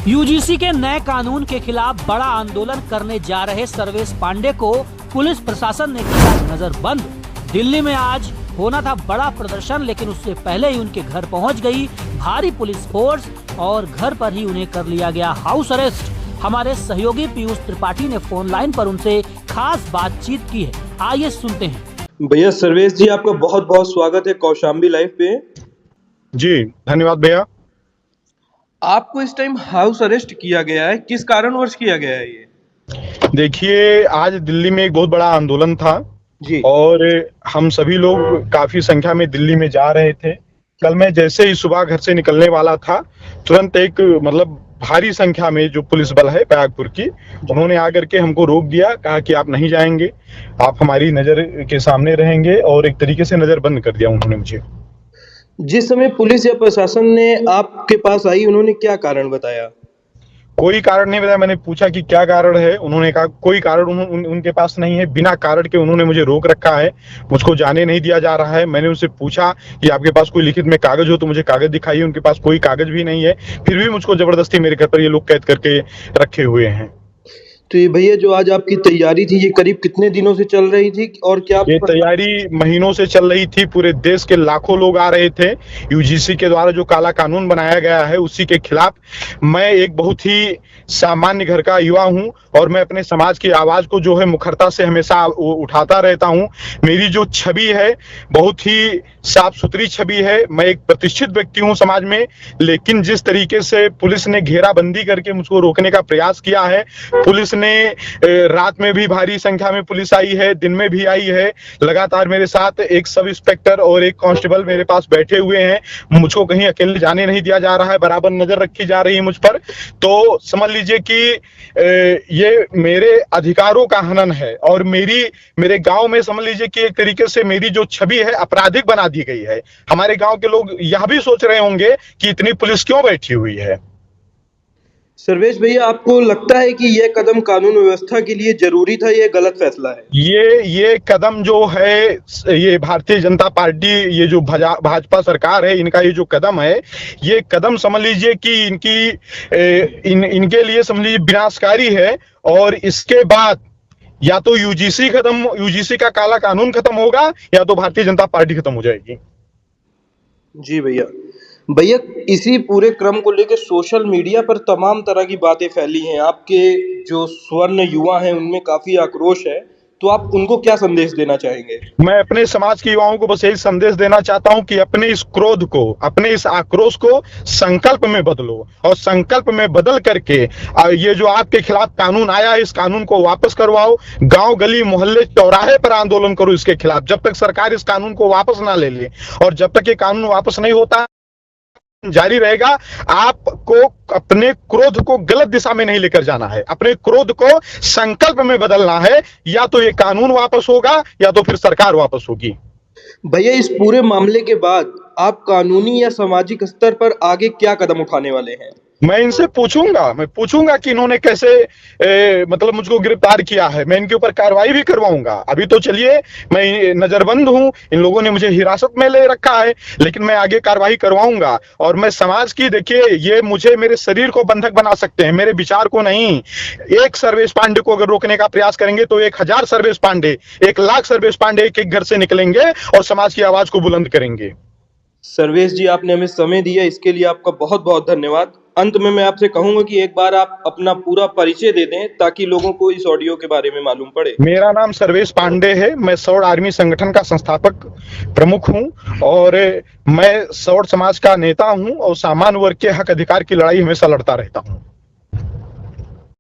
UGC के नए कानून के खिलाफ बड़ा आंदोलन करने जा रहे सर्वेश पांडे को पुलिस प्रशासन ने किया नजरबंद। दिल्ली में आज होना था बड़ा प्रदर्शन, लेकिन उससे पहले ही उनके घर पहुंच गई भारी पुलिस फोर्स और घर पर ही उन्हें कर लिया गया हाउस अरेस्ट। हमारे सहयोगी पीयूष त्रिपाठी ने फोन लाइन पर उनसे खास बातचीत की है, आइए सुनते हैं। भैया सर्वेश जी, आपका बहुत बहुत स्वागत है कौशाम्बी लाइव पे। जी धन्यवाद भैया। आपको इस टाइम हाउस अरेस्ट किया गया है, किस कारणवश किया गया है ये? देखिए, आज दिल्ली में एक बहुत बड़ा आंदोलन था जी। और हम सभी लोग काफी संख्या में दिल्ली में जा रहे थे। कल मैं जैसे ही सुबह घर से निकलने वाला था, तुरंत एक भारी संख्या में जो पुलिस बल है बैराकपुर की, उन्होंने आकर के हमको रोक दिया, कहा कि आप नहीं जाएंगे, आप हमारी नजर के सामने रहेंगे, और एक तरीके से नजर बंद कर दिया उन्होंने मुझे। जिस समय पुलिस या प्रशासन ने आपके पास आई, उन्होंने क्या कारण बताया? कोई कारण नहीं बताया। मैंने पूछा कि क्या कारण है, उन्होंने कहा कोई कारण उनके पास नहीं है। बिना कारण के उन्होंने मुझे रोक रखा है, मुझको जाने नहीं दिया जा रहा है। मैंने उनसे पूछा कि आपके पास कोई लिखित में कागज हो तो मुझे कागज दिखाइए, उनके पास कोई कागज भी नहीं है। फिर भी मुझको जबरदस्ती मेरे घर पर ये लोग कैद करके रखे हुए हैं। तो ये भैया, जो आज आपकी तैयारी थी, ये करीब कितने दिनों से चल रही थी और क्या? ये तैयारी महीनों से चल रही थी। पूरे देश के लाखों लोग आ रहे थे। यूजीसी के द्वारा जो काला कानून बनाया गया है उसी के खिलाफ। मैं एक बहुत ही सामान्य घर का युवा हूं और मैं अपने समाज की आवाज को जो है मुखरता से हमेशा उठाता रहता हूं। मेरी जो छवि है बहुत ही साफ सुथरी छवि है। मैं एक प्रतिष्ठित व्यक्ति हूं समाज में, लेकिन जिस तरीके से पुलिस ने घेराबंदी करके मुझको रोकने का प्रयास किया है, पुलिस ने रात में भी भारी संख्या में पुलिस आई है, दिन में भी आई है। लगातार मेरे साथ एक सब इंस्पेक्टर और एक कांस्टेबल मेरे पास बैठे हुए हैं। मुझको कहीं अकेले जाने नहीं दिया जा रहा है, बराबर नजर रखी जा रही है मुझ पर। तो समझ लीजिए कि ये मेरे अधिकारों का हनन है और मेरे गांव में समझ लीजिए कि एक तरीके से मेरी जो छवि है अपराधिक बना दी गई है। हमारे गांव के लोग यह भी सोच रहे होंगे कि इतनी पुलिस क्यों बैठी हुई है। सर्वेश भैया, आपको लगता है कि यह कदम कानून व्यवस्था के लिए जरूरी था, यह गलत फैसला है? ये कदम जो है, ये भारतीय जनता पार्टी, ये जो भाजपा सरकार है, इनका ये जो कदम है, ये कदम समझ लीजिए कि इनके लिए समझ लीजिए विनाशकारी है। और इसके बाद या तो यूजीसी का काला कानून खत्म होगा या तो भारतीय जनता पार्टी खत्म हो जाएगी। जी भैया। इसी पूरे क्रम को लेकर सोशल मीडिया पर तमाम तरह की बातें फैली हैं। आपके जो स्वर्ण युवा हैं उनमें काफी आक्रोश है, तो आप उनको क्या संदेश देना चाहेंगे? मैं अपने समाज के युवाओं को बस यही संदेश देना चाहता हूं कि अपने इस क्रोध को, अपने इस आक्रोश को संकल्प में बदलो, और संकल्प में बदल करके ये जो आपके खिलाफ कानून आया है, इस कानून को वापस करवाओ। गांव गली मोहल्ले चौराहे पर आंदोलन करो इसके खिलाफ, जब तक सरकार इस कानून को वापस ना ले ले। और जब तक ये कानून वापस नहीं होता जारी रहेगा, आपको अपने क्रोध को गलत दिशा में नहीं लेकर जाना है, अपने क्रोध को संकल्प में बदलना है। या तो ये कानून वापस होगा या तो फिर सरकार वापस होगी। भैया, इस पूरे मामले के बाद आप कानूनी या सामाजिक स्तर पर आगे क्या कदम उठाने वाले हैं? मैं इनसे पूछूंगा कि इन्होंने कैसे मुझको गिरफ्तार किया है। मैं इनके ऊपर कार्रवाई भी करवाऊंगा। अभी तो चलिए, मैं नजरबंद हूं, इन लोगों ने मुझे हिरासत में ले रखा है, लेकिन मैं आगे कार्रवाई करवाऊंगा। और मैं समाज की, देखिए, ये मुझे मेरे शरीर को बंधक बना सकते हैं, मेरे विचार को नहीं। एक सर्वेश पांडे को अगर रोकने का प्रयास करेंगे तो 1000 सर्वेश पांडे, 1 लाख सर्वेश पांडे एक एक घर से निकलेंगे और समाज की आवाज को बुलंद करेंगे। सर्वेश जी, आपने हमें समय दिया, इसके लिए आपका बहुत बहुत धन्यवाद। अंत में मैं आपसे कहूंगा कि एक बार आप अपना पूरा परिचय दे दें ताकि लोगों को इस ऑडियो के बारे में मालूम पड़े। मेरा नाम सर्वेश पांडे है। मैं सौड़ आर्मी संगठन का संस्थापक प्रमुख हूं और मैं सौड़ समाज का नेता हूं और सामान्य वर्ग के हक अधिकार की लड़ाई हमेशा लड़ता रहता हूं।